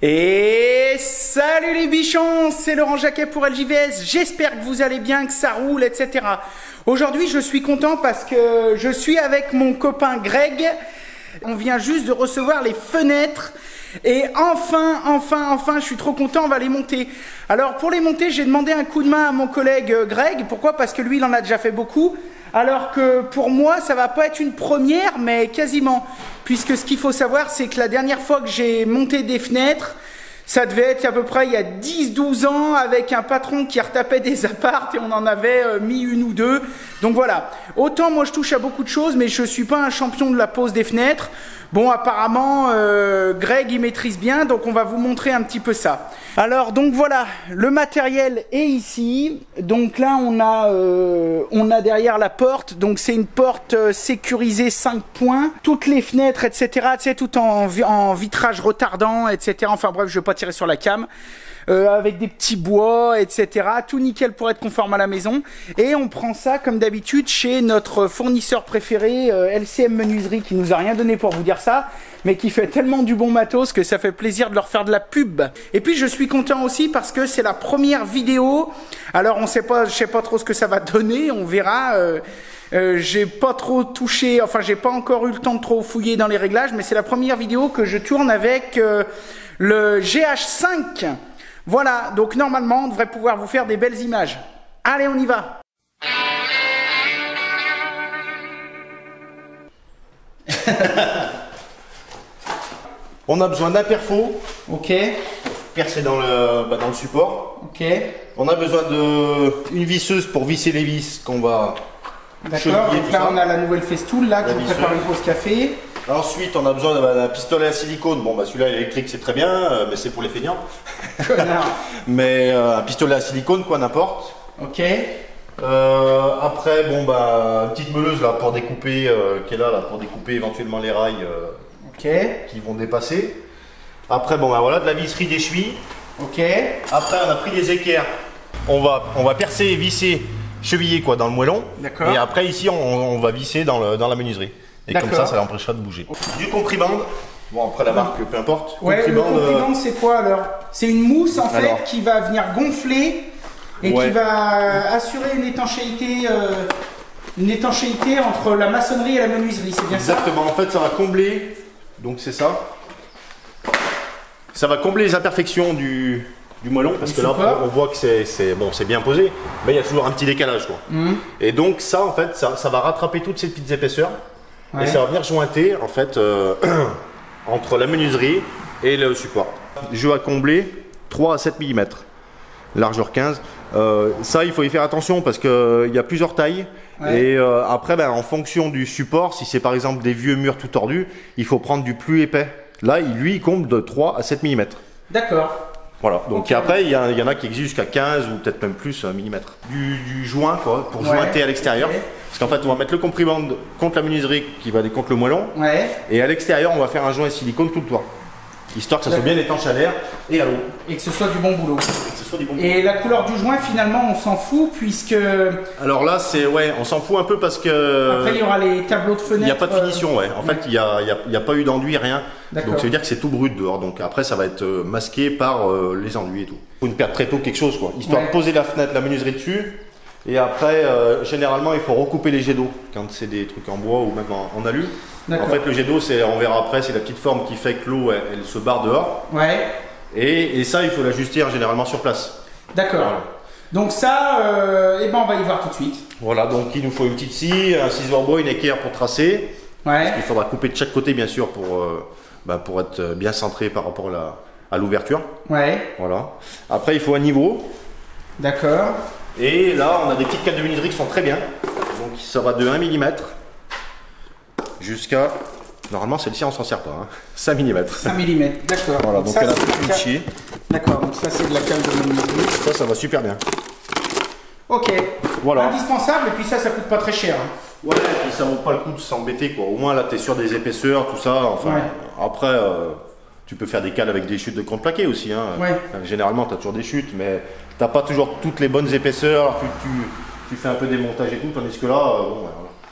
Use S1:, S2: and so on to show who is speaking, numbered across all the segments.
S1: Et salut les bichons, c'est Laurent Jacquet pour LJVS, j'espère que vous allez bien, que ça roule, etc. Aujourd'hui je suis content parce que je suis avec mon copain Greg, on vient juste de recevoir les fenêtres et enfin, je suis trop content, on va les monter. Alors pour les monter, j'ai demandé un coup de main à mon collègue Greg, pourquoi? Parce que lui il en a déjà fait beaucoup. Alors que pour moi, ça va pas être une première, mais quasiment. Puisque ce qu'il faut savoir, c'est que la dernière fois que j'ai monté des fenêtres, ça devait être à peu près il y a 10-12 ans avec un patron qui retapait des apparts et on en avait mis une ou deux. Donc voilà. Autant moi je touche à beaucoup de choses, mais je suis pas un champion de la pose des fenêtres. Bon, apparemment, Greg il maîtrise bien, donc on va vous montrer un petit peu ça. Alors donc voilà, le matériel est ici. Donc là on a derrière la porte, donc c'est une porte sécurisée 5 points. Toutes les fenêtres, etc. Tu sais, tout en vitrage retardant, etc. Enfin bref, je vais pas tirer sur la cam. Avec des petits bois, etc. Tout nickel pour être conforme à la maison. Et on prend ça comme d'habitude chez notre fournisseur préféré, LCM Menuiserie, qui nous a rien donné pour vous dire ça, mais qui fait tellement du bon matos que ça fait plaisir de leur faire de la pub. Et puis je suis content aussi parce que c'est la première vidéo. Alors je sais pas trop ce que ça va donner, on verra. J'ai pas trop touché, enfin j'ai pas encore eu le temps de trop fouiller dans les réglages, mais c'est la première vidéo que je tourne avec le GH5. Voilà, donc normalement on devrait pouvoir vous faire des belles images. Allez, on y va.
S2: On a besoin d'un perfo.
S1: Ok.
S2: Percé dans le support.
S1: Ok.
S2: On a besoin d'une visseuse pour visser les vis qu'on va
S1: d'accord, donc là on a la nouvelle festoule là qui prépare une pause café.
S2: Ensuite on a besoin d'un pistolet à silicone. Bon bah celui-là électrique c'est très bien, mais c'est pour les feignants. Mais un pistolet à silicone quoi, n'importe.
S1: Ok.
S2: Après bon bah une petite meuleuse là pour découper, qui est là pour découper éventuellement les rails qui vont dépasser. Après bon bah voilà de la visserie d'écheville.
S1: Ok.
S2: Après on a pris des équerres. On va percer et visser, cheviller quoi dans le moellon.
S1: D'accord.
S2: Et après ici on va visser dans la menuiserie. Et comme ça l'empêchera de bouger. Du comprimande. Bon après la marque peu importe.
S1: Ouais, le comprimande c'est quoi alors? C'est une mousse en fait qui va venir gonfler et qui va assurer une étanchéité entre la maçonnerie et la menuiserie, c'est bien ça?
S2: Exactement, en fait ça va combler, donc c'est ça. Ça va combler les imperfections du moellon parce que là on voit que c'est bien posé, mais il y a toujours un petit décalage quoi. Et donc ça en fait ça va rattraper toutes ces petites épaisseurs et ça va venir jointer en fait entre la menuiserie et le support. Je vais combler 3 à 7 mm, largeur 15. Ça il faut y faire attention parce qu'il y a plusieurs tailles et après en fonction du support, si c'est par exemple des vieux murs tout tordus, il faut prendre du plus épais. Là il comble de 3 à 7 mm. D'accord. Voilà, donc après il y en a qui existent jusqu'à 15 ou peut-être même plus mm. Du joint quoi, pour jointer à l'extérieur. Parce qu'en fait on va mettre le comprimande contre la menuiserie qui va aller contre le moellon. Et à l'extérieur on va faire un joint silicone tout le toit. Histoire que ça soit bien étanche à l'air et à l'eau.
S1: Et que ce soit du bon boulot. Et la couleur du joint finalement on s'en fout puisque...
S2: Alors là c'est on s'en fout un peu parce que... Après
S1: il y aura les tableaux de fenêtres.
S2: Il n'y a pas de finition En fait il n'y a pas eu d'enduit, rien. Donc ça veut dire que c'est tout brut dehors. Donc après ça va être masqué par les enduits et tout. Il faut une paire très tôt quelque chose quoi. Histoire de poser la fenêtre, la menuiserie dessus. Et après généralement il faut recouper les jets d'eau quand c'est des trucs en bois ou même en alu. En fait le jet d'eau on verra après, c'est la petite forme qui fait que l'eau elle se barre dehors. Et ça il faut l'ajuster généralement sur place. D'accord. Voilà. Donc ça on va y voir tout de suite. Voilà, donc il nous faut une petite scie, un ciseau bois, une équerre pour tracer. Parce qu'il faudra couper de chaque côté bien sûr pour être bien centré par rapport à l'ouverture. Voilà. Après il faut un niveau. D'accord. Et là on a des petites cales de menuiserie qui sont très bien. Donc ça va de 1 mm jusqu'à... Normalement celle-ci on s'en sert pas, 5 mm. 5 mm, d'accord. Voilà, donc elle a tout une chier. D'accord, donc ça c'est de la cale de menuiserie. Ça va super bien. Ok, voilà. Indispensable et puis ça coûte pas très cher. Ouais, et puis ça vaut pas le coup de s'embêter quoi. Au moins là tu es sur des épaisseurs, tout ça. Enfin, après tu peux faire des cales avec des chutes de contreplaqué aussi. Généralement tu as toujours des chutes, mais t'as pas toujours toutes les bonnes épaisseurs. Tu fais un peu des montages et tout, tandis que là,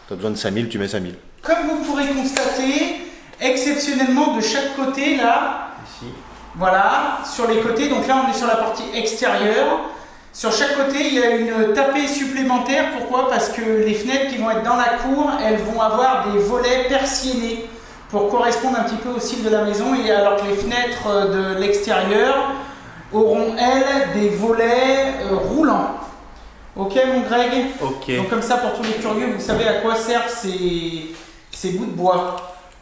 S2: tu as besoin de 5000, tu mets 5000. Comme vous pourrez constater, exceptionnellement de chaque côté là, ici,
S1: Voilà, sur les côtés. Donc là, on est sur la partie extérieure. Sur chaque côté, il y a une tapée supplémentaire. Pourquoi? Parce que les fenêtres qui vont être dans la cour, elles vont avoir des volets persiennés pour correspondre un petit peu au style de la maison. Et alors que les fenêtres de l'extérieur auront, elles, des volets roulants. Ok, mon Greg?
S2: Ok.
S1: Donc comme ça, pour tous les curieux, vous savez à quoi servent ces bouts de bois.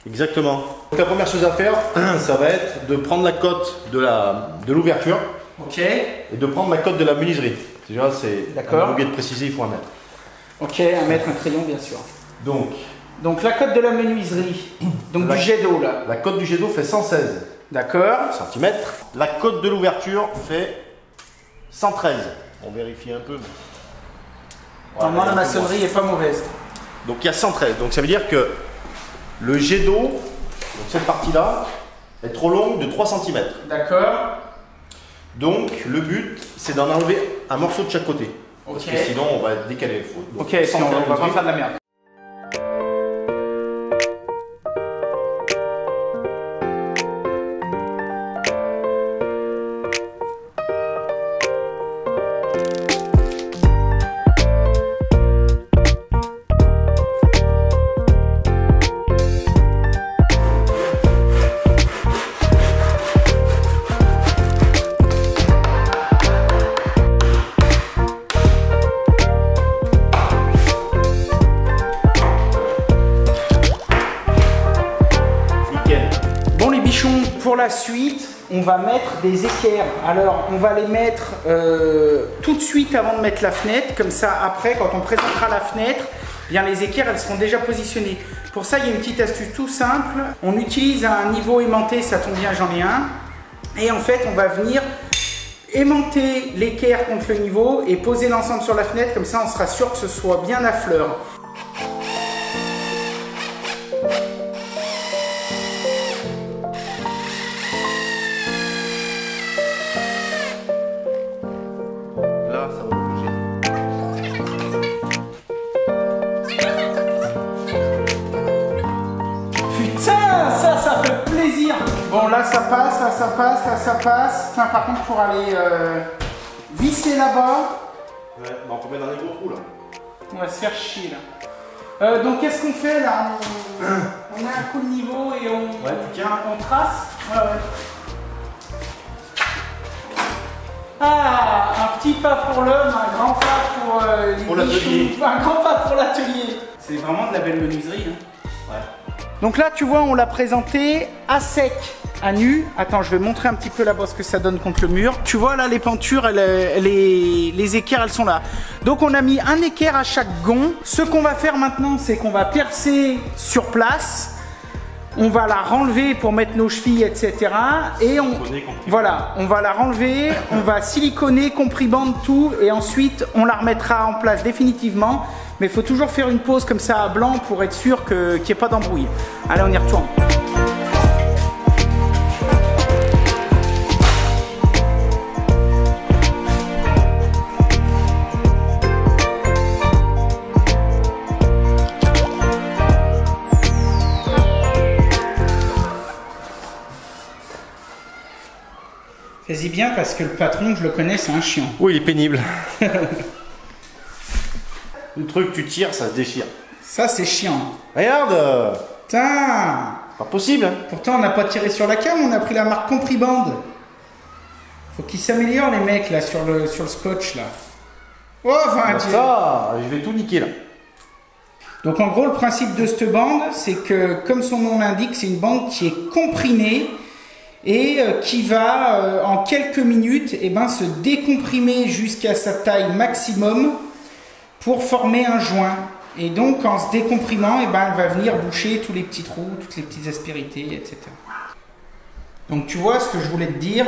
S2: Exactement. Donc la première chose à faire, ça va être de prendre la cote de l'ouverture.
S1: Ok.
S2: Et de prendre la cote de la menuiserie. Déjà, c'est un oublié de préciser, il faut un mètre.
S1: Ok, un mètre, un crayon, bien sûr.
S2: Donc
S1: la cote de la menuiserie, donc du jet d'eau là.
S2: La cote du jet d'eau fait 116 cm. La cote de l'ouverture fait 113. On vérifie un peu.
S1: Normalement, la maçonnerie n'est pas mauvaise.
S2: Donc il y a 113. Donc ça veut dire que le jet d'eau, donc cette partie-là, est trop longue de 3 cm.
S1: D'accord.
S2: Donc le but, c'est d'en enlever un morceau de chaque côté.
S1: Ok.
S2: Parce que sinon, on va décaler le foot.
S1: Ok, sinon on va pas faire de la merde. Pour la suite, on va mettre des équerres. Alors, on va les mettre tout de suite avant de mettre la fenêtre. Comme ça, après, quand on présentera la fenêtre, bien les équerres, elles seront déjà positionnées. Pour ça, il y a une petite astuce tout simple. On utilise un niveau aimanté, ça tombe bien, j'en ai un. Et en fait, on va venir aimanter l'équerre contre le niveau et poser l'ensemble sur la fenêtre. Comme ça, on sera sûr que ce soit bien à fleur. Bon, là ça passe, là ça passe, là ça passe. Enfin, par contre, pour aller visser là-bas.
S2: Ouais, bah on peut mettre dans les gros trous là.
S1: On va se faire chier là. Donc, qu'est-ce qu'on fait là? On met un coup de niveau et on trace. Ouais, ouais. Ah, un petit pas pour l'homme, un grand pas pour
S2: l'atelier.
S1: Un grand pas pour l'atelier. C'est vraiment de la belle menuiserie. Hein. Ouais. Donc là, tu vois, on l'a présenté à sec, à nu. Attends, je vais montrer un petit peu là-bas ce que ça donne contre le mur. Tu vois, là, les pentures, les équerres, elles sont là. Donc, on a mis un équerre à chaque gond. Ce qu'on va faire maintenant, c'est qu'on va percer sur place. On va la renlever pour mettre nos chevilles, etc. Et voilà, on va la renlever, on va siliconer, compribande tout, et ensuite on la remettra en place définitivement. Mais il faut toujours faire une pause comme ça à blanc pour être sûr qu'il n'y ait pas d'embrouille. Allez, on y retourne. Fais-y bien parce que le patron, je le connais, c'est un chiant.
S2: Oui, il est pénible. Le truc, tu tires, ça se déchire.
S1: Ça, c'est chiant.
S2: Regarde.
S1: Putain.
S2: Pas possible. Hein.
S1: Pourtant, on n'a pas tiré sur la cam, on a pris la marque Compriband. Faut qu'ils s'améliorent, les mecs, là, sur le scotch, là. Oh, enfin,
S2: ça, je vais tout niquer, là.
S1: Donc, en gros, le principe de cette bande, c'est que, comme son nom l'indique, c'est une bande qui est comprimée et qui va, en quelques minutes, se décomprimer jusqu'à sa taille maximum pour former un joint. Et donc, en se décomprimant, elle va venir boucher tous les petits trous, toutes les petites aspérités, etc. Donc, tu vois ce que je voulais te dire.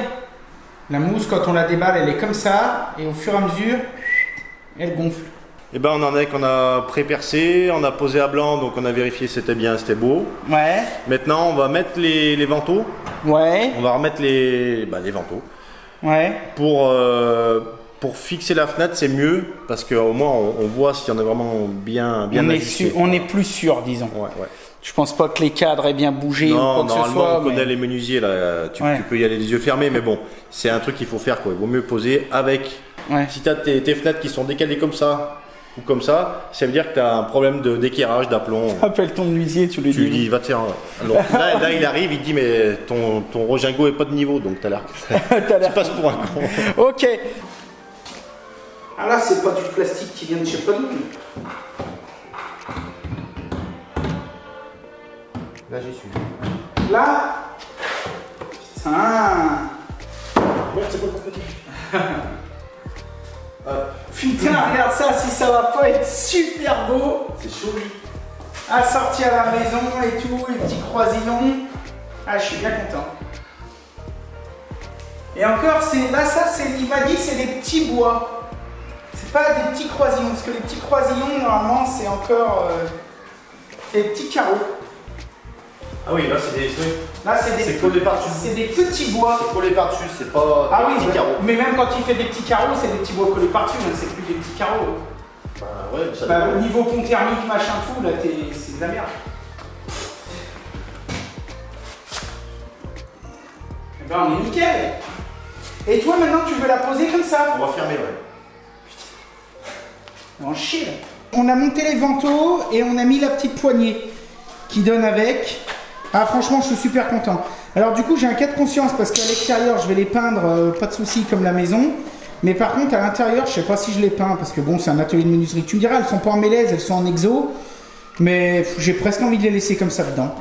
S1: La mousse, quand on la déballe, elle est comme ça. Et au fur et à mesure, elle gonfle.
S2: Et on en est qu'on a pré-percé, on a posé à blanc, donc on a vérifié c'était bien, c'était beau.
S1: Ouais.
S2: Maintenant, on va mettre les vantaux.
S1: Ouais.
S2: On va remettre les vantaux.
S1: Ouais.
S2: Pour fixer la fenêtre, c'est mieux parce qu'au moins on voit s'il y en a vraiment bien ajusté.
S1: On est plus sûr, disons.
S2: Ouais, ouais.
S1: Je pense pas que les cadres aient bien bougé ou quoi que ce soit.
S2: On connaît les menuisiers là, tu peux y aller les yeux fermés, mais bon, c'est un truc qu'il faut faire quoi. Il vaut mieux poser avec. Ouais. Si tu as tes fenêtres qui sont décalées comme ça ou comme ça veut dire que tu as un problème d'éclairage, d'aplomb.
S1: Appelle ton menuisier, tu lui dis.
S2: Tu lui dis, va te faire. Alors, là, il arrive, il te dit, mais ton Rogingo est pas de niveau, donc tu as l'air. Tu passes pour un con.
S1: Ok. Ah là, c'est pas du plastique qui vient de chez Podman.
S2: Là, j'y suis.
S1: Là. Putain.
S2: Ouais, c'est pas compliqué.
S1: Putain, regarde ça, si ça va pas être super beau.
S2: C'est chaud.
S1: Assorti à la maison et tout, les petits croisillons. Ah, je suis bien content. Et encore, il m'a dit, c'est des petits bois. C'est pas des petits croisillons, parce que les petits croisillons, normalement, c'est encore des petits carreaux.
S2: Ah oui, là, c'est des.
S1: Là, c'est
S2: collé par-dessus.
S1: C'est des petits bois.
S2: C'est collé par-dessus, c'est pas
S1: des petits
S2: carreaux.
S1: Mais même quand il fait des petits carreaux, c'est des petits bois collés par-dessus, donc c'est plus des petits carreaux.
S2: Bah ouais, ça
S1: au niveau pont thermique, machin tout, là, c'est de la merde. Eh ben, on est nickel. Et toi, maintenant, tu veux la poser comme ça?
S2: On va fermer, ouais.
S1: On chill. On a monté les vantaux et on a mis la petite poignée qui donne avec. Ah, franchement, je suis super content. Alors, du coup, j'ai un cas de conscience parce qu'à l'extérieur, je vais les peindre, pas de souci, comme la maison. Mais par contre, à l'intérieur, je sais pas si je les peins parce que bon, c'est un atelier de menuiserie. Tu me diras, elles sont pas en mélèze, elles sont en exo. Mais j'ai presque envie de les laisser comme ça dedans.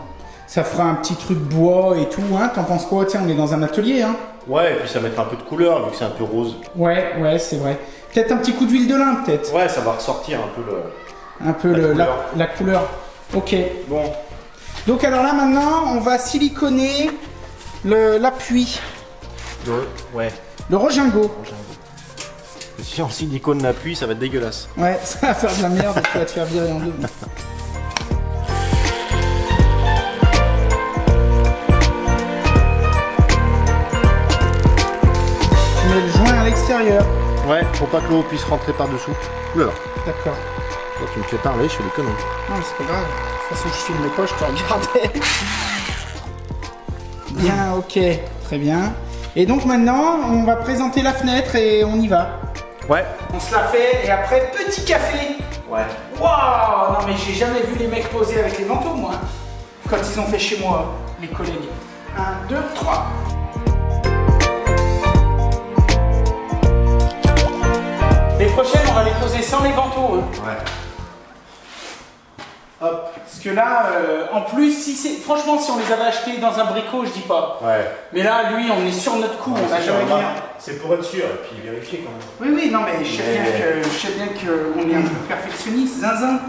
S1: Ça fera un petit truc bois et tout, hein. T'en penses quoi? Tiens, on est dans un atelier, hein.
S2: Ouais, et puis ça mettra un peu de couleur vu que c'est un peu rose.
S1: Ouais, c'est vrai. Peut-être un petit coup d'huile de lin, peut-être.
S2: Ouais, ça va ressortir un peu
S1: la couleur. Ok.
S2: Bon.
S1: Donc alors là maintenant, on va siliconer l'appui.
S2: Ouais.
S1: Le Rogingo.
S2: Si en silicone l'appui, ça va être dégueulasse.
S1: Ouais, ça va faire de la merde et tu vas te faire virer en deux. Tu mets le joint à l'extérieur.
S2: Ouais, pour pas que l'eau puisse rentrer par-dessous. Oulala.
S1: D'accord.
S2: Toi, tu me fais parler, je fais des conneries.
S1: Non, mais c'est pas grave. De toute façon, je filmais pas, je te regardais. Bien, ok. Très bien. Et donc maintenant, on va présenter la fenêtre et on y va.
S2: Ouais.
S1: On se la fait et après, petit café.
S2: Ouais.
S1: Waouh! Non, mais j'ai jamais vu les mecs poser avec les vantaux, moi. Quand ils ont fait chez moi, les collègues. 1, 2, 3. Les prochaines, on va les poser sans les vantaux. Hein.
S2: Ouais.
S1: Hop. Parce que là, en plus, franchement, si on les avait achetés dans un bricot, je dis pas.
S2: Ouais.
S1: Mais là, lui, on est sur notre coup, on n'a jamais rien.
S2: C'est pour être sûr et puis vérifier quand même.
S1: Oui, non, mais je sais bien qu'on est un peu perfectionniste, zinzin.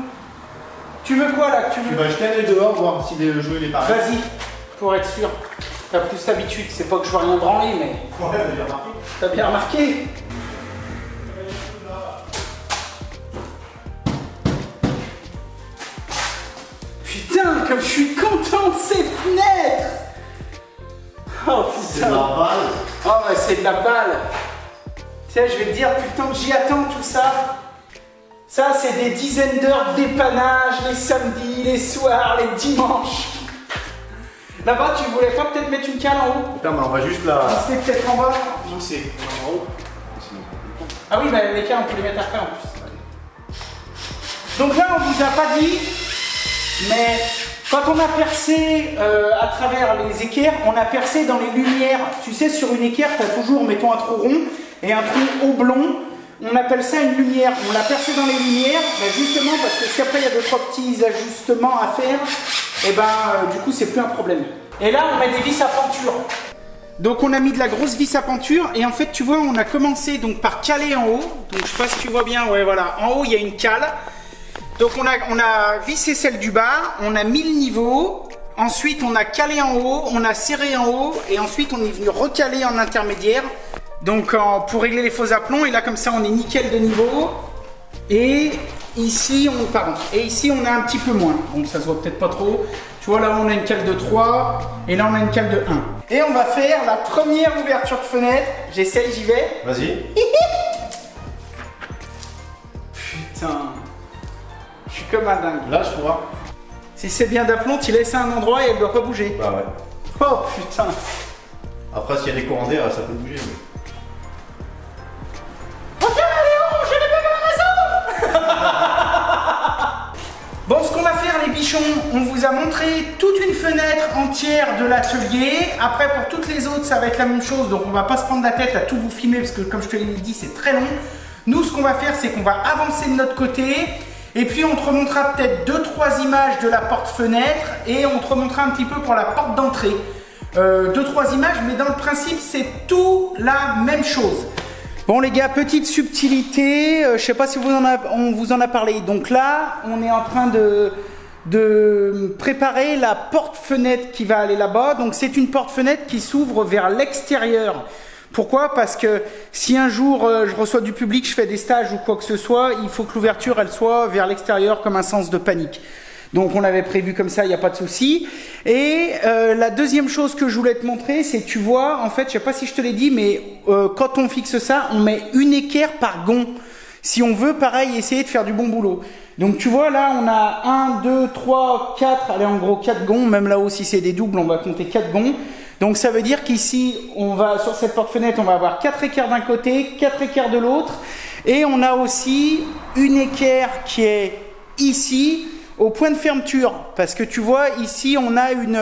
S1: Tu veux quoi là? Tu
S2: vas jeter aller dehors, voir si le jeu est pareil.
S1: Vas-y, pour être sûr. T'as plus d'habitude, c'est pas que je vois rien branler, mais.
S2: Ouais, t'as bien remarqué.
S1: T'as bien remarqué. Putain, comme je suis content de ces fenêtres! Oh putain!
S2: C'est de la balle!
S1: Oh, bah c'est de la balle! Tu sais, je vais te dire, depuis le temps que j'y attends tout ça, c'est des dizaines d'heures de dépannage, les samedis, les soirs, les dimanches. Là-bas, tu voulais pas peut-être mettre une cale en haut?
S2: Putain, mais on va juste là.
S1: C'était peut-être en bas?
S2: Fixer en haut.
S1: Ah oui, bah les cales, on peut les mettre après en plus. Donc là, on vous a pas dit, mais quand on a percé à travers les équerres, on a percé dans les lumières. Tu sais, sur une équerre, tu as toujours, mettons, un trou rond et un trou oblong. On appelle ça une lumière. On l'a percé dans les lumières, bah justement parce que si après il y a 2-3 petits ajustements à faire, et ben du coup c'est plus un problème. Et là on met des vis à penture. Donc on a mis de la grosse vis à penture et en fait tu vois on a commencé donc par caler en haut. Donc je sais pas si tu vois bien, ouais voilà. En haut il y a une cale. Donc on a vissé celle du bas, on a mis le niveau. Ensuite on a calé en haut, on a serré en haut et ensuite on est venu recaler en intermédiaire. Donc pour régler les faux aplombs, et là comme ça on est nickel de niveau. Et ici on a un petit peu moins. Donc ça se voit peut-être pas trop. Tu vois là on a une cale de 3 et là on a une cale de 1. Et on va faire la première ouverture de fenêtre. J'essaye, j'y vais.
S2: Vas-y.
S1: Putain. Je suis comme un dingue.
S2: Là je vois.
S1: Si c'est bien d'aplomb, tu laisses à un endroit et elle doit pas bouger.
S2: Bah ouais.
S1: Oh putain.
S2: Après, s'il y a des courants d'air, ça peut bouger. Mais...
S1: Bon, ce qu'on va faire les bichons, on vous a montré toute une fenêtre entière de l'atelier. Après, pour toutes les autres, ça va être la même chose. Donc, on va pas se prendre la tête à tout vous filmer parce que, comme je te l'ai dit, c'est très long. Nous, ce qu'on va faire, c'est qu'on va avancer de notre côté. Et puis, on te remontera peut-être 2-3 images de la porte-fenêtre. Et on te remontera un petit peu pour la porte d'entrée. 2-3 images, mais dans le principe, c'est tout la même chose. Bon les gars, petite subtilité, je sais pas si on vous en a parlé. Donc là, on est en train de préparer la porte-fenêtre qui va aller là-bas. Donc c'est une porte-fenêtre qui s'ouvre vers l'extérieur. Pourquoi? Parce que si un jour je reçois du public, je fais des stages ou quoi que ce soit, il faut que l'ouverture elle soit vers l'extérieur comme un sens de panique. Donc on l'avait prévu comme ça, il n'y a pas de souci. Et la deuxième chose que je voulais te montrer, c'est tu vois, en fait, je sais pas si je te l'ai dit, mais quand on fixe ça, on met une équerre par gond. Si on veut, pareil, essayer de faire du bon boulot. Donc tu vois, là, on a 1, 2, 3, 4, allez, en gros 4 gonds. Même là-haut, si c'est des doubles, on va compter 4 gonds. Donc ça veut dire qu'ici, on va sur cette porte-fenêtre, on va avoir 4 équerres d'un côté, 4 équerres de l'autre. Et on a aussi une équerre qui est ici, au point de fermeture, parce que tu vois ici on a une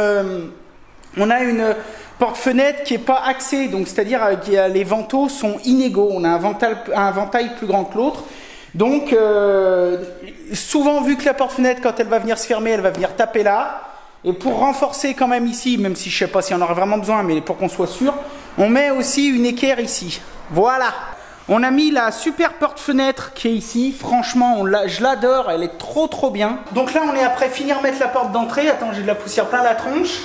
S1: porte-fenêtre qui est pas axée, donc c'est-à-dire que les vantaux sont inégaux, on a un ventail plus grand que l'autre, donc souvent vu que la porte-fenêtre quand elle va venir se fermer, elle va venir taper là, et pour renforcer quand même ici, même si je sais pas si on aura vraiment besoin, mais pour qu'on soit sûr, on met aussi une équerre ici, voilà. On a mis la super porte-fenêtre qui est ici. Franchement, je l'adore. Elle est trop bien. Donc là, on est après finir de mettre la porte d'entrée. Attends, j'ai de la poussière plein la tronche.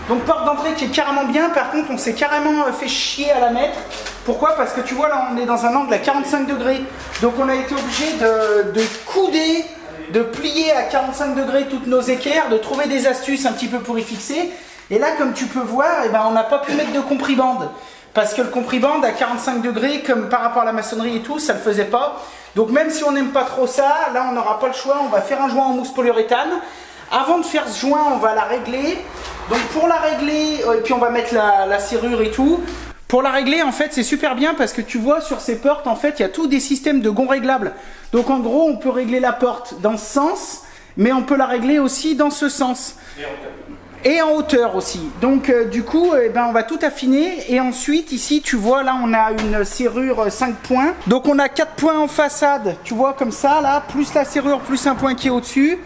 S1: Donc porte d'entrée qui est carrément bien. Par contre, on s'est carrément fait chier à la mettre. Pourquoi? Parce que tu vois, là, on est dans un angle à 45 degrés. Donc on a été obligé de couder, de plier à 45 degrés toutes nos équerres, de trouver des astuces un petit peu pour y fixer. Et là, comme tu peux voir, eh ben, on n'a pas pu mettre de compribande. Parce que le compribande à 45 degrés, comme par rapport à la maçonnerie et tout, ça ne le faisait pas. Donc même si on n'aime pas trop ça, là on n'aura pas le choix, on va faire un joint en mousse polyuréthane. Avant de faire ce joint, on va la régler. Donc pour la régler, et puis on va mettre la serrure et tout. Pour la régler, en fait, c'est super bien parce que tu vois sur ces portes, en fait, il y a tous des systèmes de gonds réglables. Donc en gros, on peut régler la porte dans ce sens, mais on peut la régler aussi dans ce sens. Et en hauteur aussi. Donc du coup, eh ben, on va tout affiner. Et ensuite, ici, tu vois, là, on a une serrure 5 points. Donc on a 4 points en façade, tu vois, comme ça, là, plus la serrure, plus un point qui est au-dessus.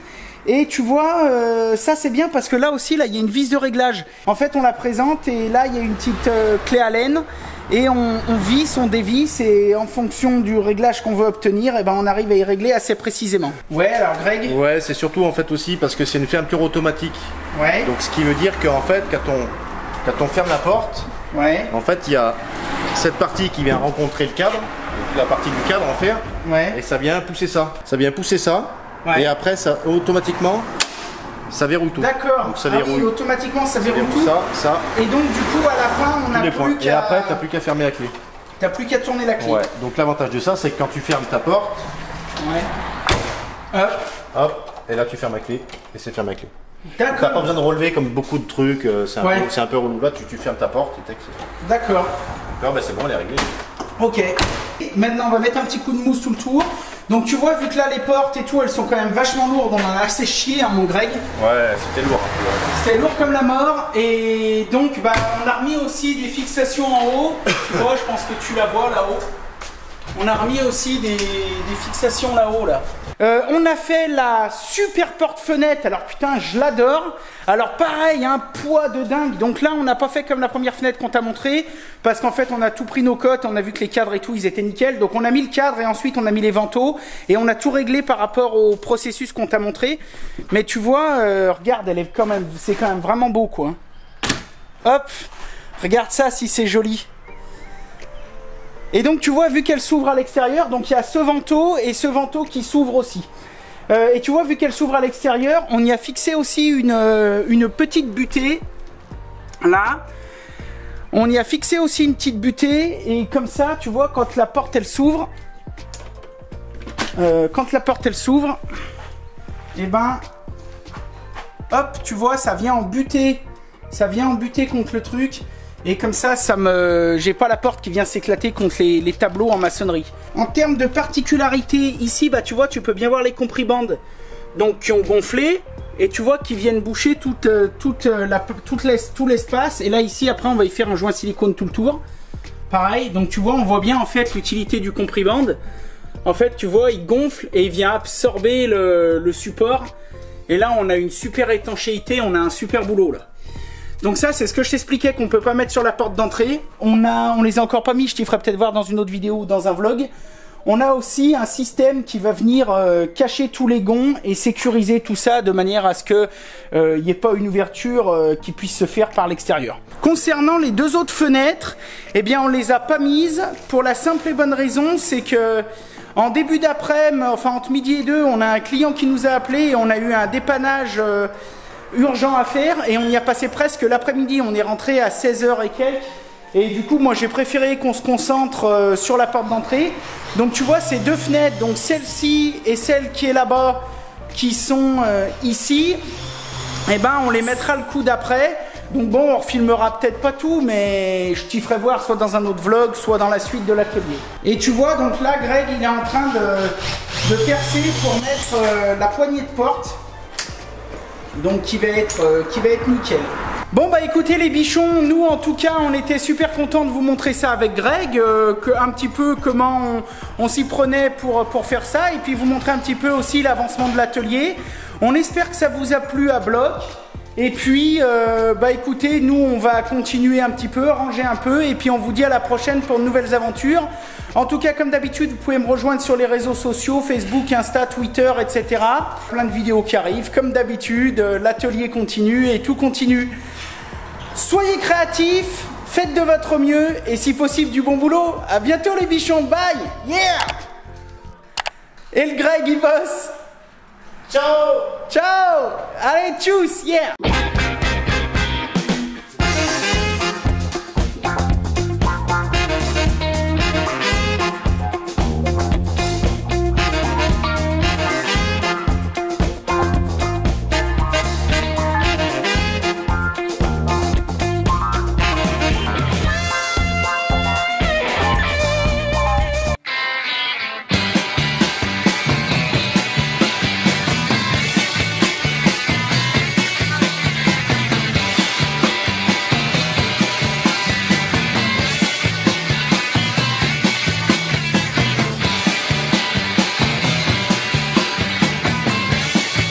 S1: Et tu vois, ça c'est bien parce que là aussi, là, il y a une vis de réglage. En fait, on la présente et là, il y a une petite clé Allen. Et on visse, on dévisse et en fonction du réglage qu'on veut obtenir, eh ben, on arrive à y régler assez précisément. Ouais, alors Greg?
S2: Ouais, c'est surtout en fait aussi parce que c'est une fermeture automatique.
S1: Ouais.
S2: Donc ce qui veut dire qu'en fait, quand on ferme la porte,
S1: ouais.
S2: En fait, il y a cette partie qui vient rencontrer le cadre, donc la partie du cadre en fer,
S1: ouais.
S2: Et ça vient pousser ça. Ça vient pousser ça,
S1: ouais.
S2: Et après, ça automatiquement, ça verrouille tout.
S1: D'accord.
S2: Donc ça verrouille.
S1: Oui, automatiquement ça verrouille tout.
S2: Ça.
S1: Et donc du coup à la fin on n'a plus qu'à...
S2: Et après t'as plus qu'à fermer la clé.
S1: T'as plus qu'à tourner la clé.
S2: Ouais. Donc l'avantage de ça c'est que quand tu fermes ta porte,
S1: ouais.
S2: Hop, et là tu fermes la clé et c'est fermé la clé.
S1: D'accord.
S2: T'as pas besoin de relever comme beaucoup de trucs, c'est un peu relou. Là tu fermes ta porte et
S1: d'accord.
S2: D'accord, ben c'est bon, elle est réglée.
S1: Ok. Maintenant on va mettre un petit coup de mousse tout le tour. Donc tu vois, vu que là les portes et tout, elles sont quand même vachement lourdes, on en a assez chié, hein, mon Greg.
S2: Ouais, c'était lourd.
S1: C'était lourd comme la mort, et donc bah, on a remis aussi des fixations en haut. Tu vois, je pense que tu la vois là-haut. On a remis aussi des fixations là-haut, là. On a fait la super porte-fenêtre. Alors putain, je l'adore. Alors pareil, un poids de dingue. Donc là, on n'a pas fait comme la première fenêtre qu'on t'a montré, parce qu'en fait, on a tout pris nos cotes. On a vu que les cadres et tout, ils étaient nickel. Donc on a mis le cadre et ensuite on a mis les vantaux et on a tout réglé par rapport au processus qu'on t'a montré. Mais tu vois, regarde, elle est quand même, c'est quand même vraiment beau, quoi. Hop, regarde ça, si c'est joli. Et donc tu vois, vu qu'elle s'ouvre à l'extérieur, donc il y a ce vantaux et ce vantaux qui s'ouvre aussi. Et tu vois, vu qu'elle s'ouvre à l'extérieur, on y a fixé aussi une petite butée. Là. On y a fixé aussi une petite butée. Et comme ça, tu vois, quand la porte elle s'ouvre, et ben, hop, tu vois, ça vient en buter contre le truc. Et comme ça, j'ai pas la porte qui vient s'éclater contre les tableaux en maçonnerie. En termes de particularité, ici, bah tu vois, tu peux bien voir les compribandes, donc qui ont gonflé, et tu vois qu'ils viennent boucher tout l'espace. Et là, ici, après, on va y faire un joint silicone tout le tour. Pareil, donc tu vois, on voit bien en fait l'utilité du compribande. En fait, tu vois, il gonfle et il vient absorber le support. Et là, on a une super étanchéité, on a un super boulot là. Donc ça, c'est ce que je t'expliquais qu'on peut pas mettre sur la porte d'entrée. On les a encore pas mis, je t'y ferai peut-être voir dans une autre vidéo ou dans un vlog. On a aussi un système qui va venir cacher tous les gonds et sécuriser tout ça de manière à ce que il n'y ait pas une ouverture qui puisse se faire par l'extérieur. Concernant les deux autres fenêtres, eh bien on les a pas mises pour la simple et bonne raison, c'est que en début d'après-midi, enfin entre midi et 2, on a un client qui nous a appelé et on a eu un dépannage urgent à faire et on y a passé presque l'après-midi. On est rentré à 16h et quelques. Et du coup, moi, j'ai préféré qu'on se concentre sur la porte d'entrée. Donc, tu vois, ces deux fenêtres, donc celle-ci et celle qui est là-bas, qui sont ici, eh ben, on les mettra le coup d'après. Donc bon, on refilmera peut-être pas tout, mais je t'y ferai voir soit dans un autre vlog, soit dans la suite de l'atelier. Et tu vois, donc là, Greg, il est en train de percer pour mettre la poignée de porte. Donc qui va être nickel. Bon bah écoutez les bichons, nous en tout cas on était super contents de vous montrer ça avec Greg, un petit peu comment on s'y prenait pour faire ça, et puis vous montrer un petit peu aussi l'avancement de l'atelier. On espère que ça vous a plu à bloc. Et puis, bah écoutez, nous on va continuer un petit peu, ranger un peu, et puis on vous dit à la prochaine pour de nouvelles aventures. En tout cas, comme d'habitude, vous pouvez me rejoindre sur les réseaux sociaux, Facebook, Insta, Twitter, etc. Plein de vidéos qui arrivent, comme d'habitude, l'atelier continue et tout continue. Soyez créatifs, faites de votre mieux, et si possible du bon boulot. À bientôt les bichons, bye, yeah. Et le Greg, il bosse. Ciao. Ciao. Allez, tchuss, yeah.